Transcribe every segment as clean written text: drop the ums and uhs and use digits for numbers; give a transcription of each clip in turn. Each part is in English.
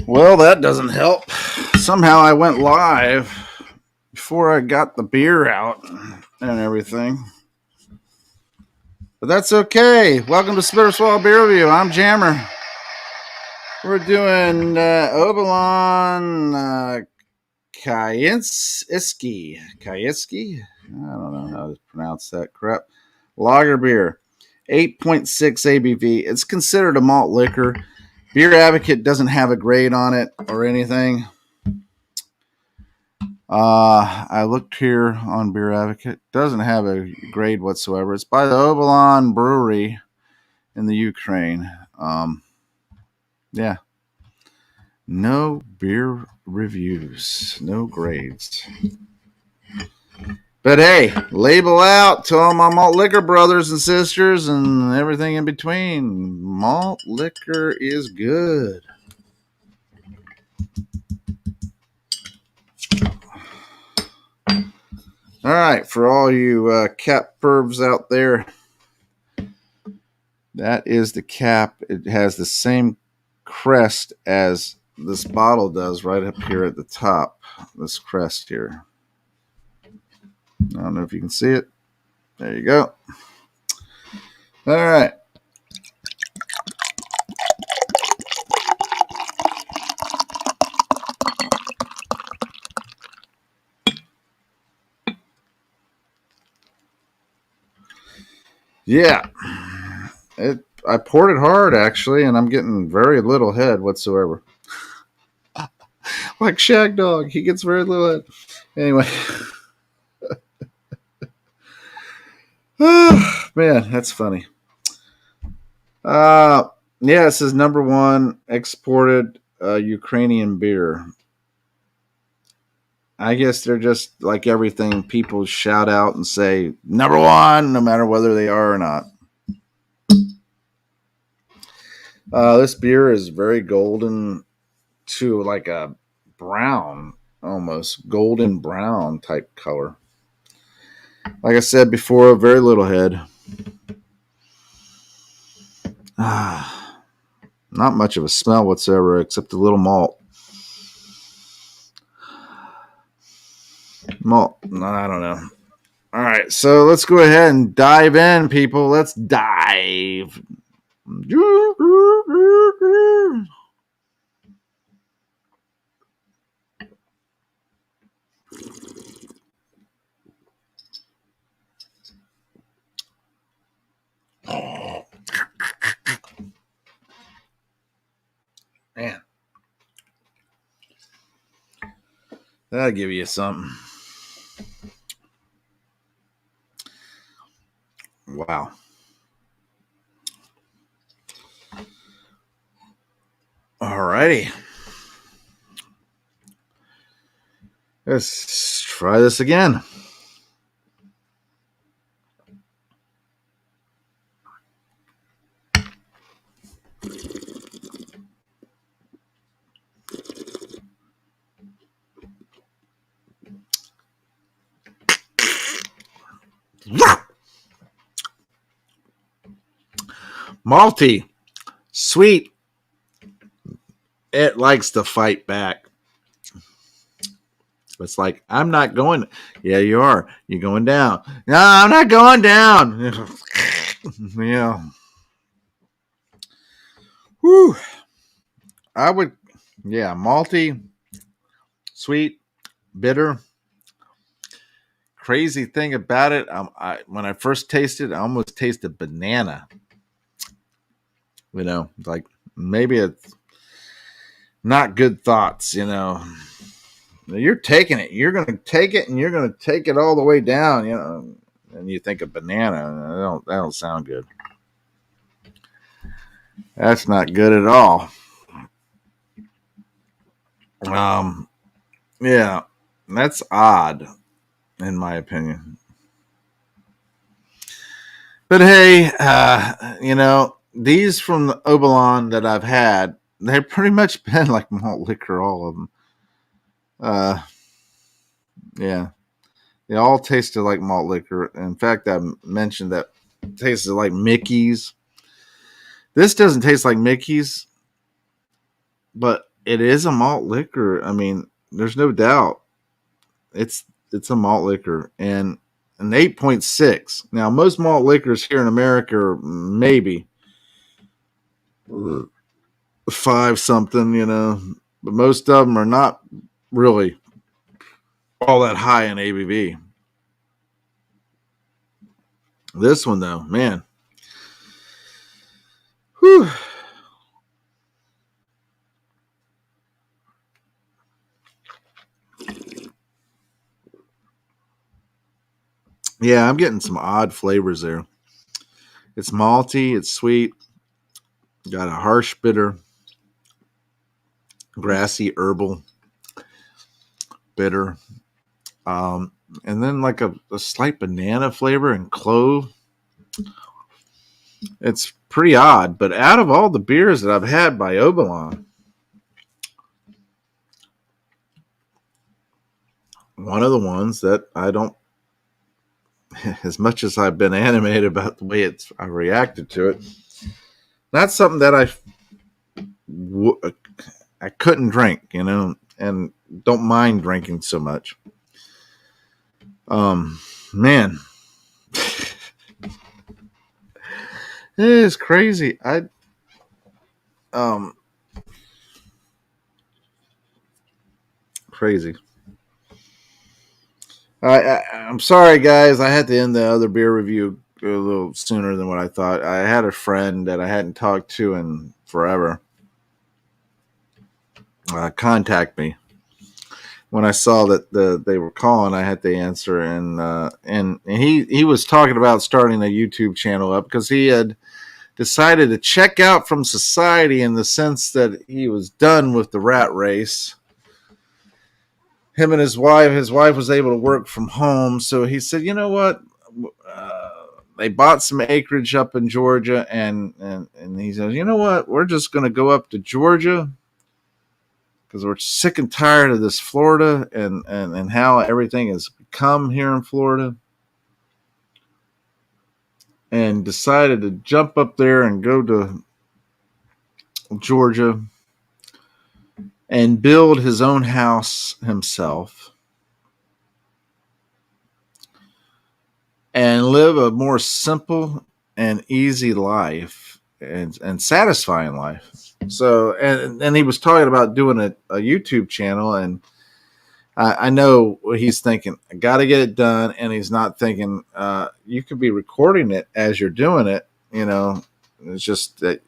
Well, that doesn't help. Somehow I went live before I got the beer out and everything. But that's okay. Welcome to Spitter Swallow Beer Review. I'm Jammer. We're doing Obolon Kyivske. Kyivske? I don't know how to pronounce that crap. Lager beer. 8.6 ABV. It's considered a malt liquor. Beer Advocate doesn't have a grade on it or anything. I looked here on Beer Advocate. Doesn't have a grade whatsoever. It's by the Obolon Brewery in the Ukraine. Yeah. No beer reviews. No grades. But hey, label out to all my malt liquor brothers and sisters and everything in between. Malt liquor is good. All right, for all you cap pervs out there, that is the cap. It has the same crest as this bottle does right up here at the top, this crest here. I don't know if you can see it. There you go. All right. Yeah. I poured it hard, actually, and I'm getting very little head whatsoever. Like Shag Dog, he gets very little head. Anyway. Man, that's funny. Yeah, it says number one exported Ukrainian beer. I guess they're just like everything. People shout out and say number one, no matter whether they are or not. This beer is very golden to like a brown, almost golden brown type color. Like I said before, very little head. Not much of a smell whatsoever, except a little malt. I don't know. All right, so let's go ahead and dive in, people. Let's dive. Man, that'll give you something. Wow. Alrighty. Let's try this again. Malty, sweet. It likes to fight back. It's like, I'm not going. Yeah, you are. You're going down. No, I'm not going down. Yeah. Whew. I would, yeah, malty, sweet, bitter. Crazy thing about it, when I first tasted it, I almost tasted banana. You know, like maybe it's not good thoughts, you know. You're taking it. You're going to take it, and you're going to take it all the way down, you know. And you think of banana. That don't sound good. That's not good at all. Yeah, that's odd, in my opinion. But hey, you know, these from the Obolon that I've had, they've pretty much been like malt liquor, all of them. Yeah, they all tasted like malt liquor. In fact, I mentioned that it tasted like Mickey's. This doesn't taste like Mickey's, but it is a malt liquor. I mean, there's no doubt. It's it's a malt liquor and an 8.6. Now, most malt liquors here in America are maybe five something, but most of them are not really all that high in ABV. This one, though, man, whew. Yeah, I'm getting some odd flavors there. It's malty, it's sweet, got a harsh bitter, grassy, herbal, bitter. And then like a slight banana flavor and clove. It's pretty odd, but out of all the beers that I've had by Obolon, one of the ones that I don't, as much as I've been animated about the way I reacted to it, not something that I couldn't drink, and don't mind drinking so much. Man, it is crazy. Crazy. I'm sorry, guys. I had to end the other beer review a little sooner than what I thought. I had a friend that I hadn't talked to in forever contact me. When I saw that they were calling, I had to answer, and he was talking about starting a YouTube channel up because he had decided to check out from society in the sense that he was done with the rat race. Him and his wife was able to work from home, so he said, you know what, they bought some acreage up in Georgia, and he says, you know what, we're just going to go up to Georgia because we're sick and tired of this Florida and how everything has become here in Florida, and decided to jump up there and go to Georgia and build his own house himself and live a more simple and easy life and satisfying life. So, and he was talking about doing a YouTube channel, and I know what he's thinking. I got to get it done, and he's not thinking you could be recording it as you're doing it. It's just that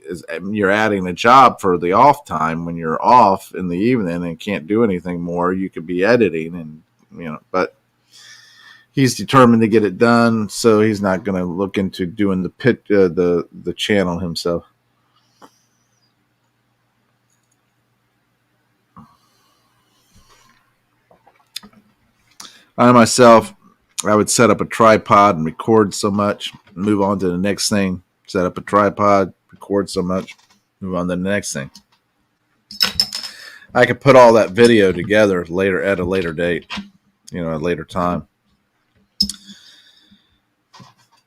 you're adding a job for the off time when you're off in the evening and can't do anything more. You could be editing, and but he's determined to get it done, so he's not going to look into doing the channel himself. I myself, I would set up a tripod and record so much, move on to the next thing. Set up a tripod, record so much, move on to the next thing. I could put all that video together later at a later date, a later time.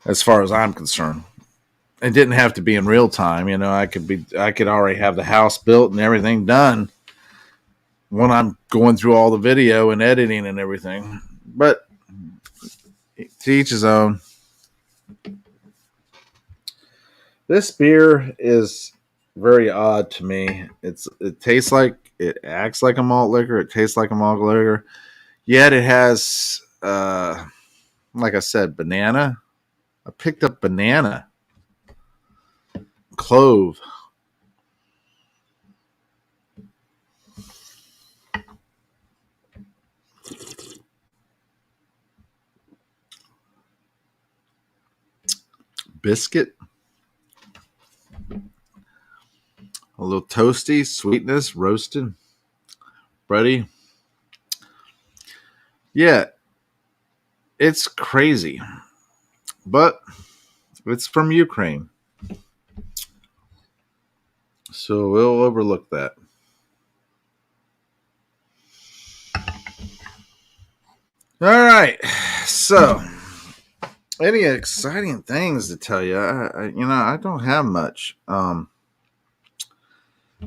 As far as I'm concerned, it didn't have to be in real time. I could already have the house built and everything done when I'm going through all the video and editing and everything. But to each his own. This beer is very odd to me. It tastes like, it acts like a malt liquor. It tastes like a malt liquor. Yet it has, like I said, banana. I picked up banana, clove, biscuit, a little toasty, sweetness, roasted, bready. Yeah, it's crazy, but it's from Ukraine, so we'll overlook that. All right, so any exciting things to tell you? I don't have much.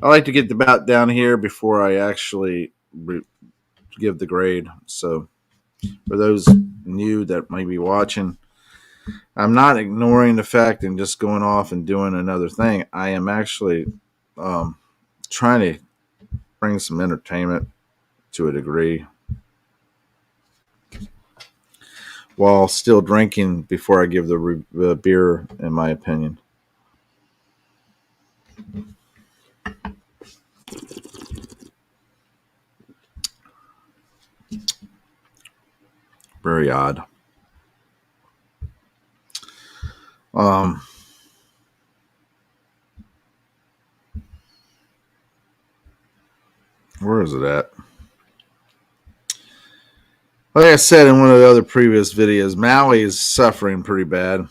I like to get about down here before I actually give the grade. So for those new that might be watching, I'm not ignoring the fact and just going off and doing another thing. I am actually um, trying to bring some entertainment to a degree while still drinking before I give the beer, in my opinion. Very odd. Um, where is it at? Like I said in one of the other previous videos, Maui is suffering pretty bad.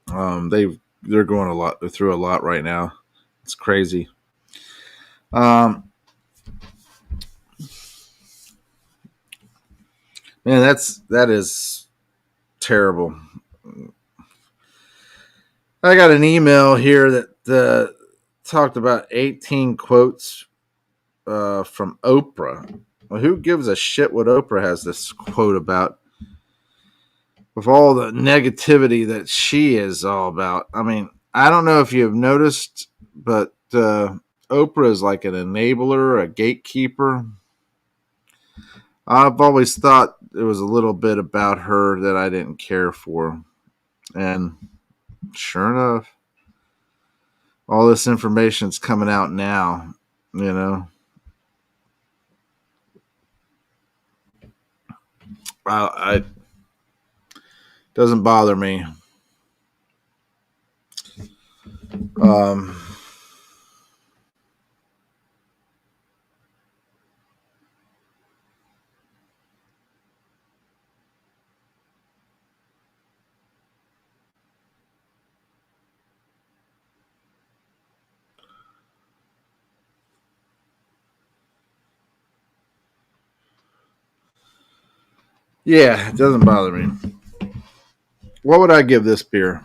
They're going a lot through a lot right now. It's crazy. Um, man, that is terrible. I got an email here that talked about 18 quotes from Oprah. Well, who gives a shit what Oprah has this quote about? With all the negativity that she is all about. I mean, I don't know if you've noticed, but Oprah is like an enabler, a gatekeeper. I've always thought there was a little bit about her that I didn't care for. And sure enough, all this information's coming out now, you know. I doesn't bother me. Um, yeah, it doesn't bother me. What would I give this beer?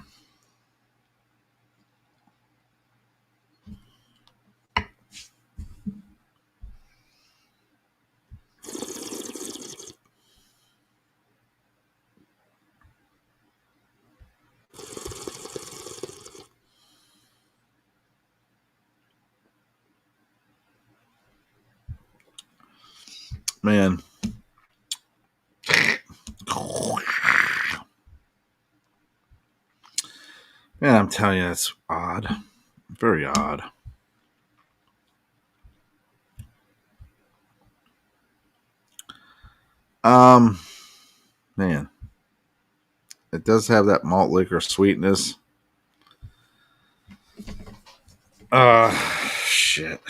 Man, man, I'm telling you, that's odd. Very odd. Um, man, it does have that malt liquor sweetness. Shit.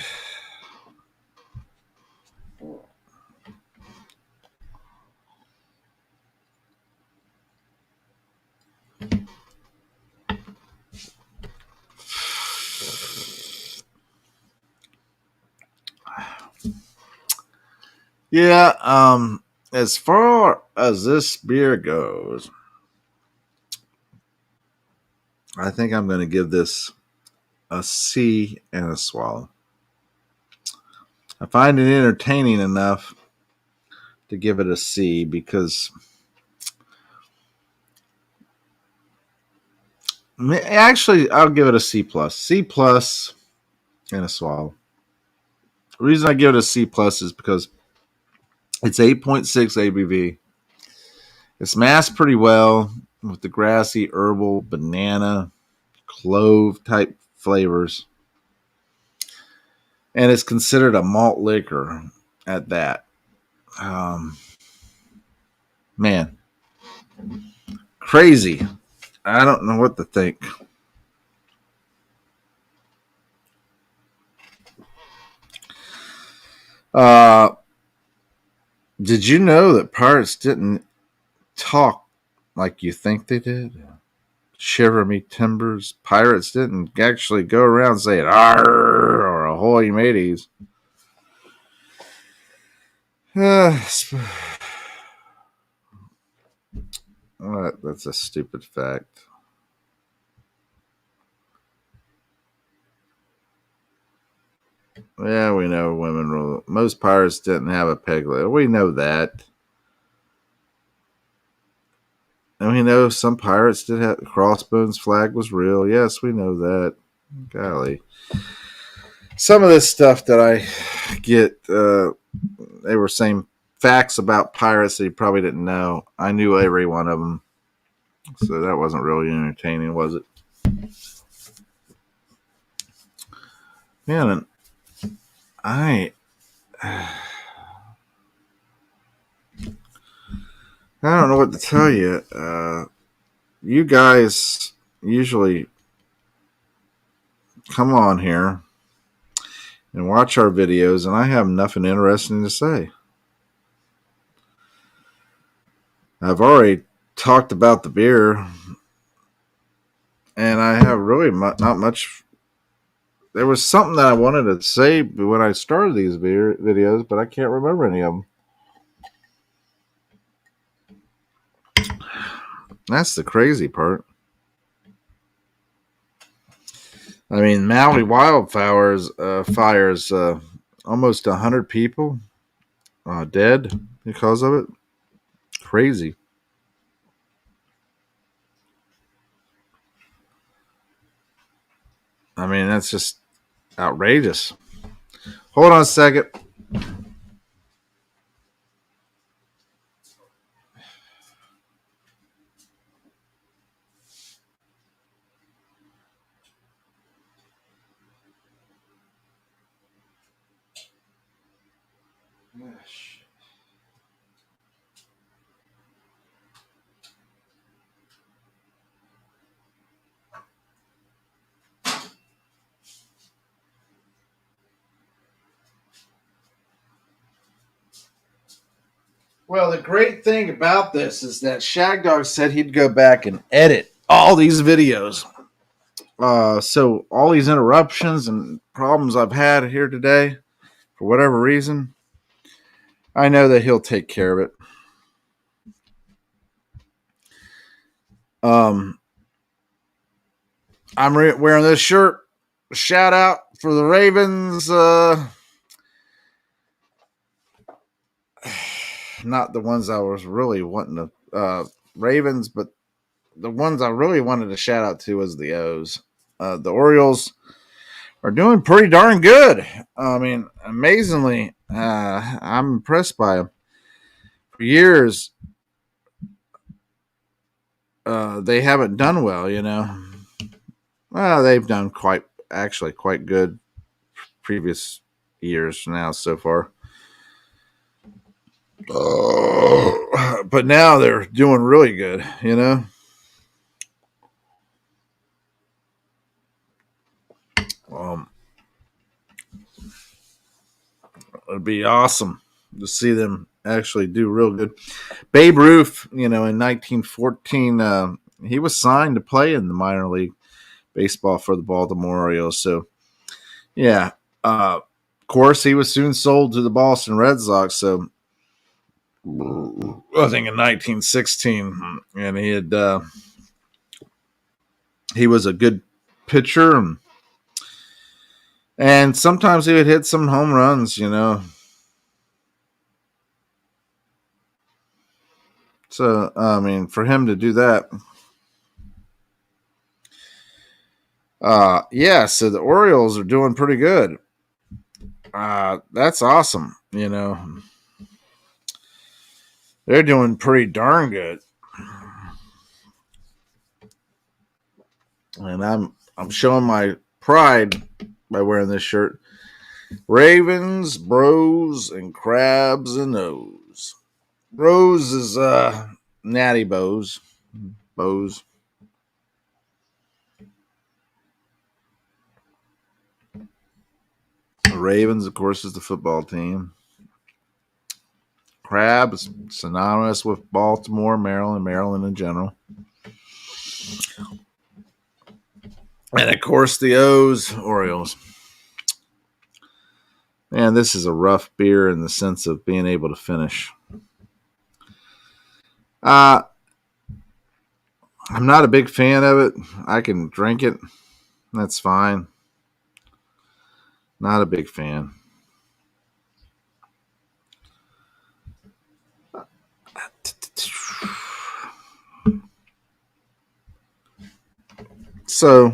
Yeah. As far as this beer goes, I think I'm going to give this a C and a swallow. I find it entertaining enough to give it a C because actually I'll give it a C plus. C plus and a swallow. The reason I give it a C plus is because it's 8.6 ABV. It's masked pretty well with the grassy, herbal, banana, clove type flavors. And it's considered a malt liquor at that. Um, man, crazy. I don't know what to think. Uh, did you know that pirates didn't talk like you think they did? Shiver me timbers. Pirates didn't actually go around saying "arr" or "ahoy mateys." That's a stupid fact. Yeah, we know women rule. Most pirates didn't have a peg leg. We know that. And we know some pirates did have Crossbones flag was real. Yes, we know that. Golly. Some of this stuff that I get, they were saying facts about pirates that you probably didn't know. I knew every one of them. So that wasn't really entertaining, was it? Man, I I don't know what to tell you. You guys usually come on here and watch our videos, and I have nothing interesting to say. I've already talked about the beer, and I have really not much. There was something that I wanted to say when I started these beer videos, but I can't remember any of them. That's the crazy part. I mean, Maui wildfires fires almost 100 people dead because of it. Crazy. I mean, that's just outrageous. Hold on a second. Well, the great thing about this is that Shagdog said he'd go back and edit all these videos. So all these interruptions and problems I've had here today, for whatever reason, I know that he'll take care of it. I'm wearing this shirt. Shout out for the Ravens. Not the ones I was really wanting to Ravens, but the ones I really wanted to shout out to was the O's. The Orioles are doing pretty darn good. I mean, amazingly, I'm impressed by them. For years, they haven't done well. Well, they've done quite good previous years now so far. But now they're doing really good. Um, it'd be awesome to see them actually do real good. Babe Ruth, in 1914, he was signed to play in the minor league baseball for the Baltimore Orioles. So, yeah, of course, he was soon sold to the Boston Red Sox. So, I think in 1916, and he was a good pitcher, and sometimes he would hit some home runs. So, I mean, for him to do that, yeah. So the Orioles are doing pretty good. That's awesome. They're doing pretty darn good, and I'm showing my pride by wearing this shirt. Ravens, Bros, and Crabs and O's. Bros is Natty Bows. Bows. The Ravens, of course, is the football team. Crab is synonymous with Baltimore, Maryland in general. And of course, the O's, Orioles. Man, this is a rough beer in the sense of being able to finish. I'm not a big fan of it. I can drink it. That's fine. Not a big fan. So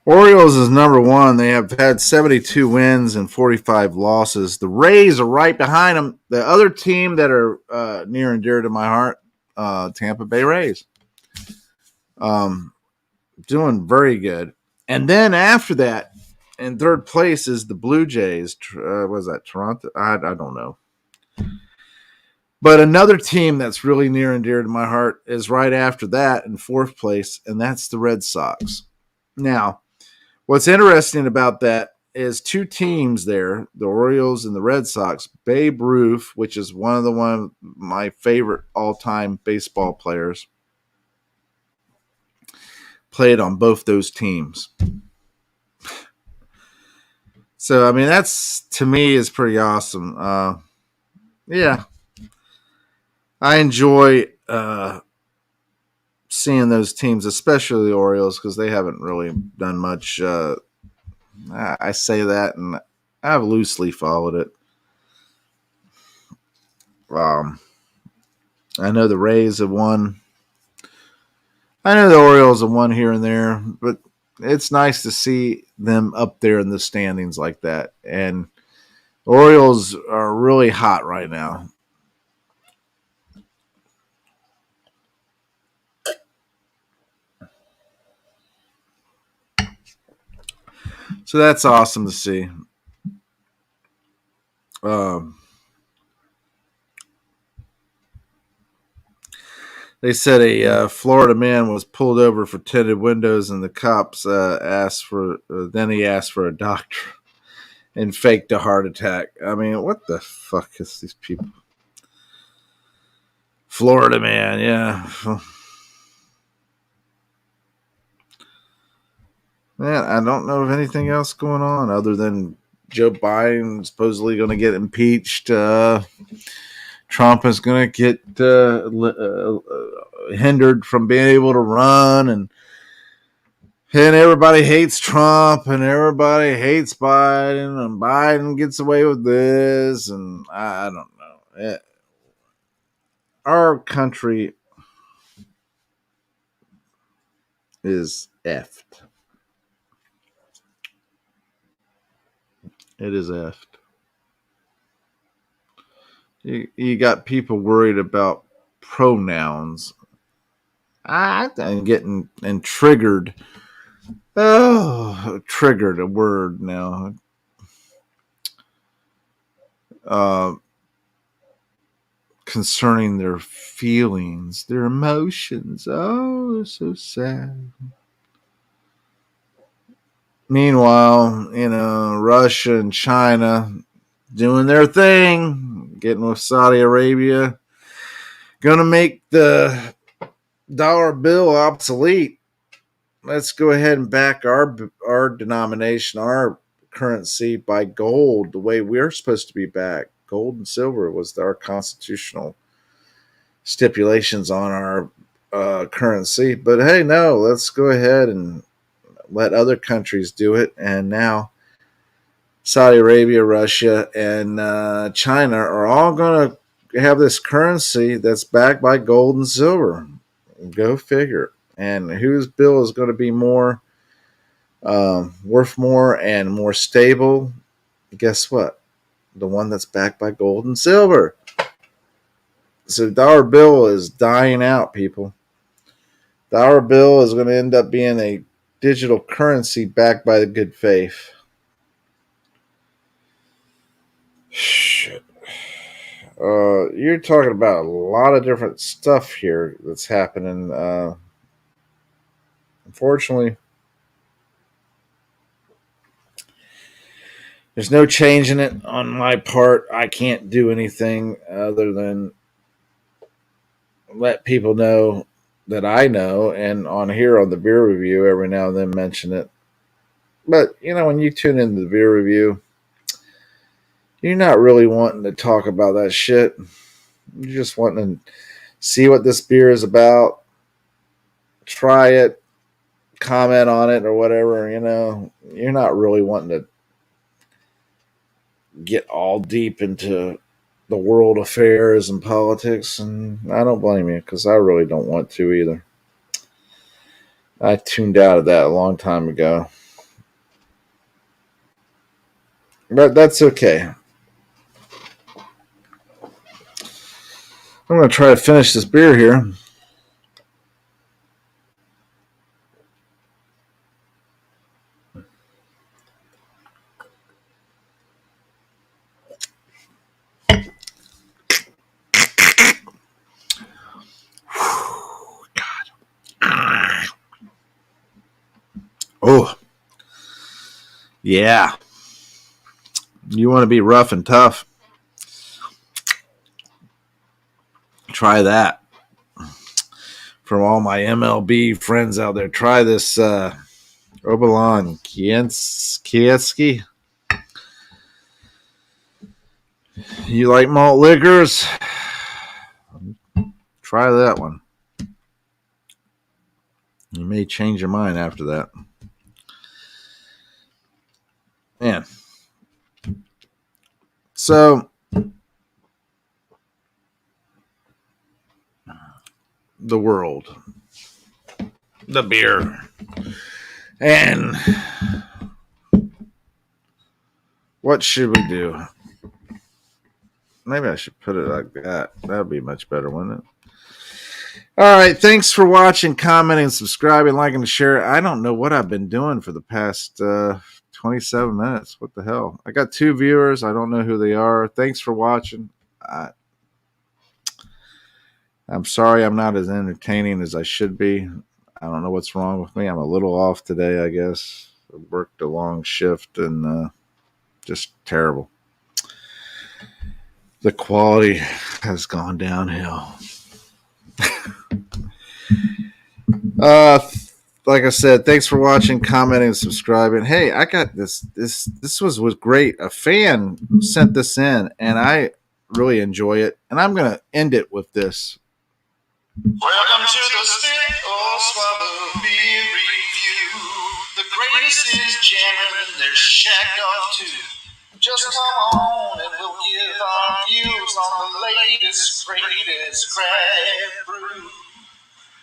Orioles is number one. They have had 72 wins and 45 losses. The Rays are right behind them. The other team that are near and dear to my heart, Tampa Bay Rays. Doing very good. And then after that, in third place is the Blue Jays. Was that Toronto? I don't know. But another team that's really near and dear to my heart is right after that in fourth place, and that's the Red Sox. Now, what's interesting about that is two teams there, the Orioles and the Red Sox. Babe Ruth, which is one of my favorite all-time baseball players, played on both those teams. So, I mean, that's, to me, is pretty awesome. Yeah. I enjoy seeing those teams, especially the Orioles, because they haven't really done much. I say that, and I've loosely followed it. I know the Rays have won. I know the Orioles have won here and there, but it's nice to see them up there in the standings like that. And the Orioles are really hot right now. So that's awesome to see. They said a Florida man was pulled over for tinted windows, and the cops asked for. Then he asked for a doctor and faked a heart attack. I mean, what the fuck is these people? Florida man, yeah. Man, I don't know of anything else going on other than Joe Biden supposedly going to get impeached. Trump is going to get hindered from being able to run, and everybody hates Trump, and everybody hates Biden, and Biden gets away with this, and I don't know. Our country is effed. It is effed. You got people worried about pronouns. I'm getting and triggered. Oh, triggered a word now. Uh, Concerning their feelings, their emotions. Oh, so sad. Meanwhile, Russia and China doing their thing, getting with Saudi Arabia, gonna make the dollar bill obsolete. Let's go ahead and back our denomination, our currency by gold, the way we're supposed to be backed. Gold and silver was our constitutional stipulations on our currency. But hey, no, let's go ahead and let other countries do it. And now Saudi Arabia, Russia, and China are all going to have this currency that's backed by gold and silver. Go figure. And whose bill is going to be more worth more and more stable? Guess what? The one that's backed by gold and silver. So dollar bill is dying out, people. Dollar bill is going to end up being a digital currency backed by the good faith. Shit. You're talking about a lot of different stuff here that's happening. Unfortunately, there's no change in it on my part. I can't do anything other than let people know that I know, and on here on the beer review, every now and then mention it. But when you tune into the beer review, you're not really wanting to talk about that shit. You're just wanting to see what this beer is about, try it, comment on it, or whatever. You're not really wanting to get all deep into the world affairs and politics, and I don't blame you because I really don't want to either. I tuned out of that a long time ago. But that's okay. I'm going to try to finish this beer here. Oh, yeah. You want to be rough and tough? Try that. From all my MLB friends out there, try this Obolon Kyivske. You like malt liquors? Try that one. You may change your mind after that. Man. So, the world, the beer, and what should we do? Maybe I should put it like that. That would be much better, wouldn't it? All right. Thanks for watching, commenting, subscribing, liking, and sharing. I don't know what I've been doing for the past 27 minutes. What the hell? I got 2 viewers. I don't know who they are. Thanks for watching. I'm sorry I'm not as entertaining as I should be. I don't know what's wrong with me. I'm a little off today, I guess. I worked a long shift and just terrible. The quality has gone downhill. Like I said, thanks for watching, commenting, subscribing. Hey, I got this. This was great. A fan sent this in, and I really enjoy it. And I'm gonna end it with this. Welcome to the Stick or Swallow Beer Review. The greatest is jamming, there's Shack Off too. Just come on and we'll give our views on the latest, greatest craft brew.